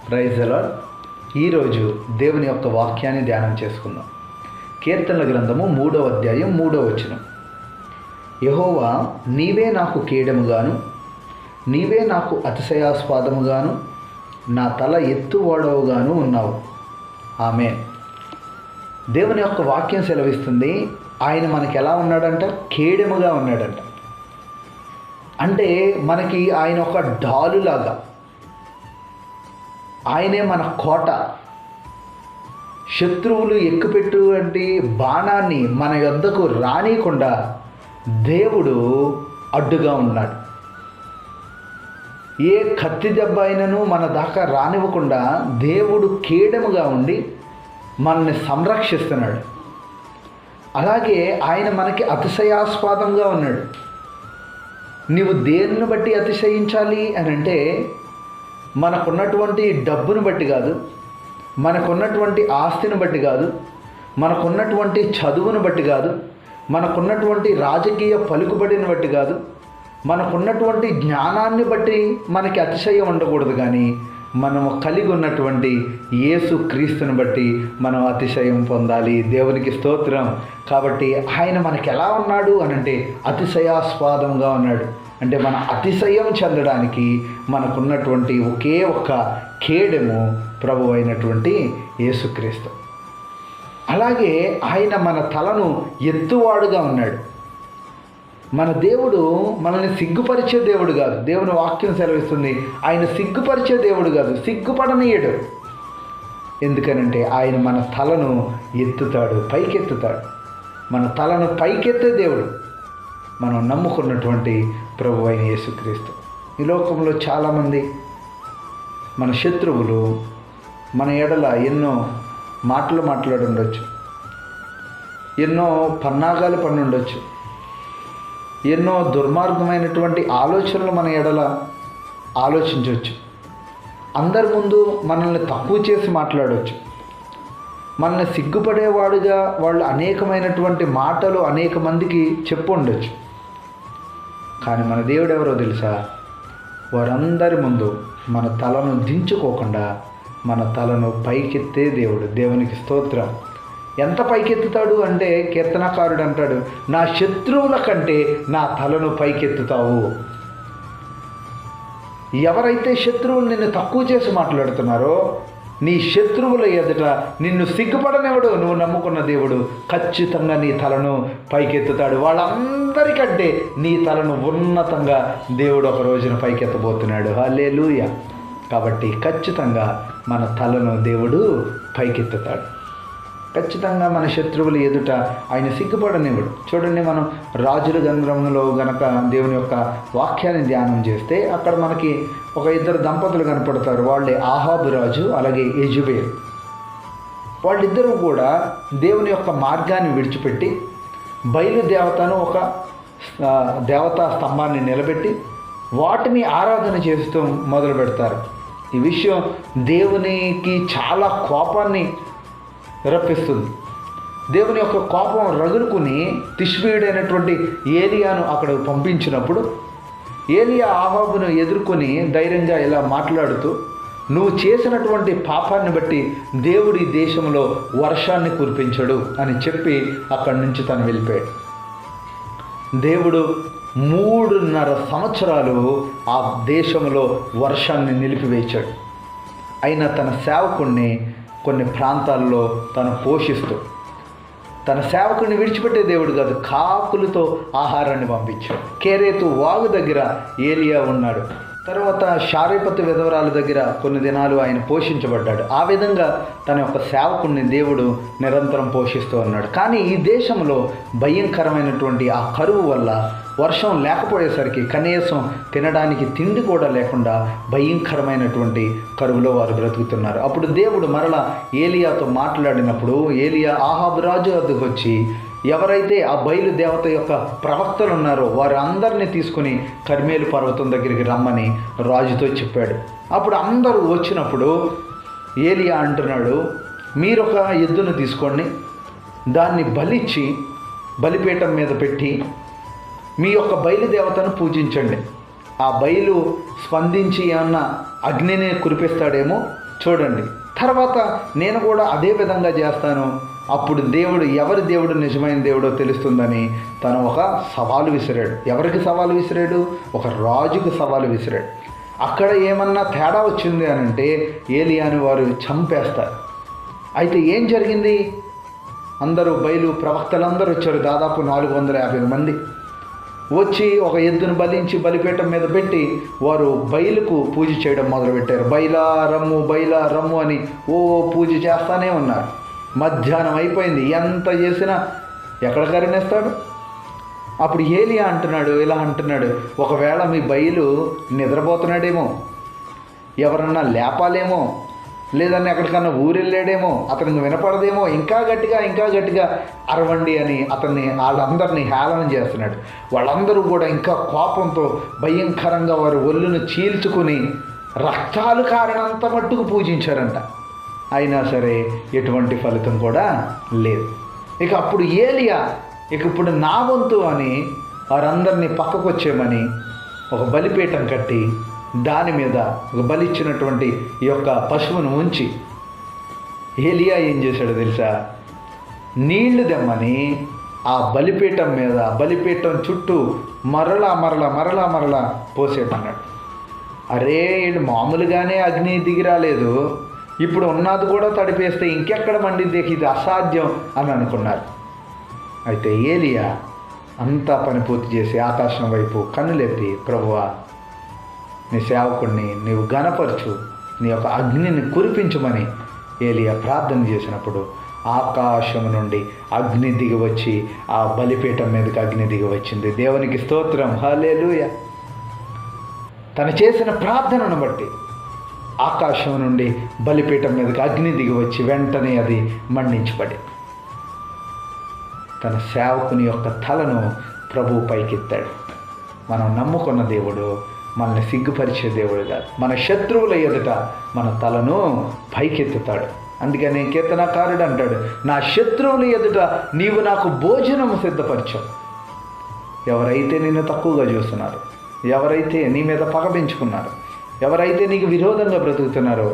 Praise the lord. ఈరోజు దేవుని యొక్క వాక్యాన్ని ధ్యానం చేసుకుందాం. కీర్తనల గ్రంథము 3వ అధ్యాయం 3వ వచనం. యెహోవా, నీవే నాకు కేడముగాను, నీవే నాకు అతిశయాస్పదముగాను, నా తల ఎత్తువాడవుగాను ఉన్నావు. ఆమేన్. దేవుని యొక్క వాక్యం సెలవిస్తుంది, ఆయన మనకి ఎలా ఉన్నాడంట? కేడముగా ఉన్నాడంట. అంటే మనకి ఆయన ఒక డాలులాగా, ఆయనే మన కోట. శత్రువులు ఎక్కుపెట్టువంటి బాణాన్ని మన యొద్దకు రానియకుండా దేవుడు అడ్డుగా ఉన్నాడు. ఏ కత్తి దెబ్బ అయినను మన దాకా రానివ్వకుండా దేవుడు కేడముగా ఉండి మనల్ని సంరక్షిస్తున్నాడు. అలాగే ఆయన మనకి అతిశయాస్పదంగా ఉన్నాడు. నీవు దేన్ని బట్టి అతిశయించాలి అని అంటే, మనకున్నటువంటి డబ్బును బట్టి కాదు, మనకున్నటువంటి ఆస్తిని బట్టి కాదు, మనకున్నటువంటి చదువును బట్టి కాదు, మనకున్నటువంటి రాజకీయ పలుకుబడిని బట్టి కాదు, మనకున్నటువంటి జ్ఞానాన్ని బట్టి మనకి అతిశయం ఉండకూడదు. కానీ మనము కలిగి ఉన్నటువంటి యేసు క్రీస్తుని బట్టి మనం అతిశయం పొందాలి. దేవునికి స్తోత్రం. కాబట్టి ఆయన మనకి ఎలా ఉన్నాడు అనంటే అతిశయాస్పదంగా ఉన్నాడు. అంటే మన అతిశయం చెందడానికి మనకున్నటువంటి ఒకే ఒక్క కేడము ప్రభు అయినటువంటి యేసుక్రీస్తు. అలాగే ఆయన మన తలను ఎత్తువాడుగా ఉన్నాడు. మన దేవుడు మనల్ని సిగ్గుపరిచే దేవుడు కాదు. దేవుని వాక్యం సెలవిస్తుంది, ఆయన సిగ్గుపరిచే దేవుడు కాదు, సిగ్గుపడనీయడు. ఎందుకనంటే ఆయన మన తలను ఎత్తుతాడు, పైకెత్తుతాడు. మన తలను పైకెత్తే దేవుడు మనం నమ్ముకున్నటువంటి ప్రభు అయిన యేసుక్రీస్తు. ఈ లోకంలో చాలామంది మన శత్రువులు మన ఎడల ఎన్నో మాటలు మాట్లాడుండొచ్చు, ఎన్నో పన్నాగాలు పన్నుండొచ్చు, ఎన్నో దుర్మార్గమైనటువంటి ఆలోచనలు మన ఎడల ఆలోచించవచ్చు. అందరి ముందు మనల్ని తక్కువ చేసి మాట్లాడవచ్చు. మనల్ని సిగ్గుపడేవాడుగా వాళ్ళు అనేకమైనటువంటి మాటలు అనేక మందికి చెప్పు ఉండొచ్చు. కానీ మన దేవుడు ఎవరో తెలుసా? వారందరి ముందు మన తలను దించుకోకుండా మన తలను పైకెత్తే దేవుడు. దేవునికి స్తోత్రం. ఎంత పైకెత్తుతాడు అంటే, కీర్తనకారుడు అంటాడు, నా శత్రువుల కంటే నా తలను పైకెత్తుతావు. ఎవరైతే శత్రువులు నిన్ను తక్కువ చేసి మాట్లాడుతున్నారో, నీ శత్రువుల ఎదుట నిన్ను సిగ్గుపడనివ్వడు. నువ్వు నమ్ముకున్న దేవుడు ఖచ్చితంగా నీ తలను పైకెత్తుతాడు. వాళ్ళందరికంటే నీ తలను ఉన్నతంగా దేవుడు ఒక రోజున పైకెత్తబోతున్నాడు. హల్లెలూయా. కాబట్టి ఖచ్చితంగా మన తలను దేవుడు పైకెత్తుతాడు. ఖచ్చితంగా మన శత్రువుల ఎదుట ఆయన సిగ్గుపడనివ్వడు. చూడండి, మనం రాజుల గ్రంథంలో గనక దేవుని యొక్క వాక్యాన్ని ధ్యానం చేస్తే అక్కడ మనకి ఒక ఇద్దరు దంపతులు కనపడతారు. వాళ్ళే ఆహాబు రాజు, అలాగే యెజెబెల్. వాళ్ళిద్దరూ కూడా దేవుని యొక్క మార్గాన్ని విడిచిపెట్టి బయలు దేవతను ఒక దేవతా స్తంభాన్ని నిలబెట్టి వాటిని ఆరాధన చేస్తూ మొదలు పెడతారు. ఈ విషయం దేవునికి చాలా కోపాన్ని రప్పిస్తుంది. దేవుని యొక్క కోపం రగులుకుని తిష్బీయుడైనటువంటి ఏలియాను అక్కడ పంపించినప్పుడు ఏలియా ఆహాబును ఎదుర్కొని ధైర్యంగా ఇలా మాట్లాడుతూ, నువ్వు చేసినటువంటి పాపాన్ని బట్టి దేవుడి దేశంలో వర్షాన్ని కురిపించడు అని చెప్పి అక్కడి నుంచి తను వెళ్ళిపోయాడు. దేవుడు 3.5 సంవత్సరాలు ఆ దేశంలో వర్షాన్ని నిలిపివేశాడు. అయినా తన సేవకుణ్ణి కొన్ని ప్రాంతాల్లో తను పోషిస్తూ, తన సేవకుని విడిచిపెట్టే దేవుడు కాదు, కాకులతో ఆహారాన్ని పంపించాడు. కేరేతు వాగు దగ్గర ఏలియా ఉన్నాడు. తర్వాత షారేపతు విధవరాల దగ్గర కొన్ని దినాలు ఆయన పోషించబడ్డాడు. ఆ విధంగా తన యొక్క సేవకుని దేవుడు నిరంతరం పోషిస్తూ ఉన్నాడు. కానీ ఈ దేశంలో భయంకరమైనటువంటి ఆ కరువు వల్ల వర్షం లేకపోయేసరికి కనీసం తినడానికి తిండి కూడా లేకుండా భయంకరమైనటువంటి కరువులో వారు బ్రతుకుతున్నారు. అప్పుడు దేవుడు మరలా ఏలియాతో మాట్లాడినప్పుడు ఏలియా ఆహాబు రాజు వద్దకు వచ్చి, ఎవరైతే ఆ బయలు దేవత యొక్క ప్రవక్తలు ఉన్నారో వారు అందరినీ తీసుకుని కర్మేలు పర్వతం దగ్గరికి రమ్మని రాజుతో చెప్పాడు. అప్పుడు అందరూ వచ్చినప్పుడు ఏలియా అంటున్నాడు, మీరొక ఎద్దును తీసుకోండి, దాన్ని బలిచ్చి బలిపీఠం మీద పెట్టి మీ యొక్క బయలుదేవతను పూజించండి. ఆ బయలు స్పందించి ఏమన్నా అగ్నిని కురిపిస్తాడేమో చూడండి. తర్వాత నేను కూడా అదే విధంగా చేస్తాను, అప్పుడు దేవుడు ఎవరి దేవుడు నిజమైన దేవుడో తెలుస్తుందని తను ఒక సవాలు విసిరాడు. ఎవరికి సవాలు విసిరాడు? ఒక రాజుకు సవాలు విసిరాడు. అక్కడ ఏమన్నా తేడా వచ్చింది అని అంటే ఏలియాని వారు చంపేస్తారు. అయితే ఏం జరిగింది? అందరూ బయలు ప్రవక్తలందరూ వచ్చారు, దాదాపు 450 మంది వచ్చి ఒక ఎద్దును బలించి బలిపీఠం మీద పెట్టి వారు బయలుకు పూజ చేయడం మొదలుపెట్టారు. బైలా రమ్ము అని పూజ చేస్తానే ఉన్నారు. మధ్యాహ్నం అయిపోయింది, ఎంత చేసినా ఎక్కడ కరుణిస్తాడు? అప్పుడు ఏలియా అంటున్నాడు, ఇలా అంటున్నాడు, ఒకవేళ మీ బయలు నిద్రపోతున్నాడేమో, ఎవరన్నా లేపాలేమో, లేదన్నా ఎక్కడికన్నా ఊరెళ్ళాడేమో, అతనికి వినపడదేమో, ఇంకా గట్టిగా అరవండి అని వాళ్ళందరినీ హేళన చేస్తున్నాడు. వాళ్ళందరూ కూడా ఇంకా కోపంతో భయంకరంగా వారు ఒళ్ళును చీల్చుకుని రక్తాలు కారణంత మట్టుకు పూజించారంట. అయినా సరే ఎటువంటి ఫలితం కూడా లేదు. ఇక అప్పుడు ఏలియా ఇప్పుడు నా వంతు అని వారందరినీ పక్కకు వచ్చేయమని ఒక బలిపీఠం కట్టి దాని మీద ఒక బలిచ్చినటువంటి ఈ యొక్క పశువును ఉంచి ఏలియా ఏం చేశాడో తెలుసా? నీళ్లు దెమ్మని ఆ బలిపీఠం మీద బలిపీఠం చుట్టూ మరలా పోసేటన్నాడు. అరే వీళ్ళు మామూలుగానే అగ్ని దిగి రాలేదు, ఇప్పుడు ఉన్నది కూడా తడిపేస్తే ఇంకెక్కడ మండిద్ది, ఇది అసాధ్యం అని అనుకున్నారు. అయితే ఏలియా అంతా పని పూర్తి చేసి ఆకాశం వైపు కన్నులెత్తి, ప్రభువా నీ సేవకుడిని నీవు ఘనపరచు, నీ యొక్క అగ్నిని కురిపించమని ఏలియా ప్రార్థన చేసినప్పుడు ఆకాశం నుండి అగ్ని దిగి వచ్చి ఆ బలిపీఠం మీదకి అగ్ని దిగి వచ్చింది. దేవునికి స్తోత్రం, హల్లెలూయా. తను చేసిన ప్రార్థనను బట్టి ఆకాశం నుండి బలిపీఠం మీదకి అగ్ని దిగి వచ్చి వెంటనే అది మండించబడి తన సేవకుని యొక్క తలను ప్రభువు పైకెత్తాడు. మనం నమ్ముకున్న దేవుడు మనల్ని సిగ్గుపరిచే దేవుడు కాదు. మన శత్రువుల ఎదుట మన తలను పైకెత్తుతాడు. అందుకని కీర్తనకారుడు అంటాడు, నా శత్రువుల ఎదుట నీవు నాకు భోజనము సిద్ధపరచావు. ఎవరైతే నిన్ను తక్కువగా చూస్తున్నారు, ఎవరైతే నీ మీద పగ పెంచుకున్నారు, ఎవరైతే నీకు విరోధంగా బ్రతుకుతున్నారో,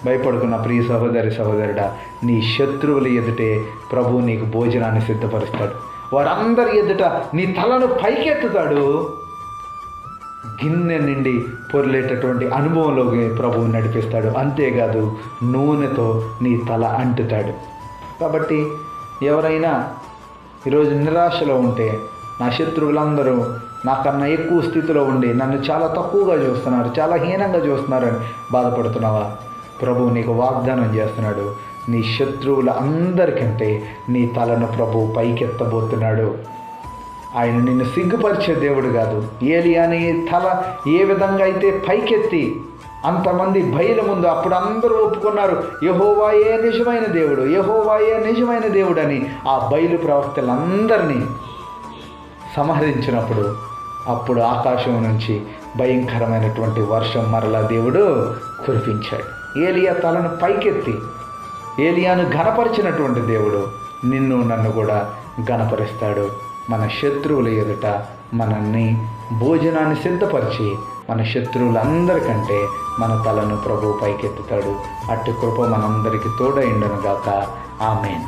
భయపడుకున్న ప్రియ సహోదరుడా, నీ శత్రువుల ఎదుటే ప్రభువు నీకు భోజనాన్ని సిద్ధపరుస్తాడు. వారందరి ఎదుట నీ తలను పైకెత్తుతాడు. గిన్నె నిండి పొర్లేటటువంటి అనుభవంలోకి ప్రభువు నడిపిస్తాడు. అంతేకాదు నూనెతో నీ తల అంటుతాడు. కాబట్టి ఎవరైనా ఈరోజు నిరాశలో ఉంటే, నా శత్రువులందరూ నాకన్నా ఎక్కువ స్థితిలో ఉండి నన్ను చాలా తక్కువగా చూస్తున్నారు, చాలా హీనంగా చూస్తున్నారని బాధపడుతున్నావా? ప్రభువు నీకు వాగ్దానం చేస్తున్నాడు, నీ శత్రువుల అందరికంటే నీ తలను ప్రభువు పైకెత్తబోతున్నాడు. ఆయన నిన్ను సిగ్గుపరిచే దేవుడు కాదు. ఏలియాని తల ఏ విధంగా అయితే పైకెత్తి అంతమంది బయలు ముందు అప్పుడు అందరూ ఒప్పుకున్నారు, యెహోవాయే నిజమైన దేవుడు, యెహోవాయే నిజమైన దేవుడు అని ఆ బయలు ప్రవక్తలందరినీ సంహరించినప్పుడు అప్పుడు ఆకాశం నుంచి భయంకరమైనటువంటి వర్షం మరలా దేవుడు కురిపించాడు. ఏలియా తలను పైకెత్తి ఏలియాను ఘనపరిచినటువంటి దేవుడు నిన్ను నన్ను కూడా ఘనపరుస్తాడు. మన శత్రువుల ఎదుట మనల్ని భోజనాన్ని సిద్ధపరిచి మన శత్రువులందరికంటే మన తలను ప్రభువు పైకెత్తుతాడు. అట్టి కృప మనందరికీ తోడైండును గాక. ఆమేన్.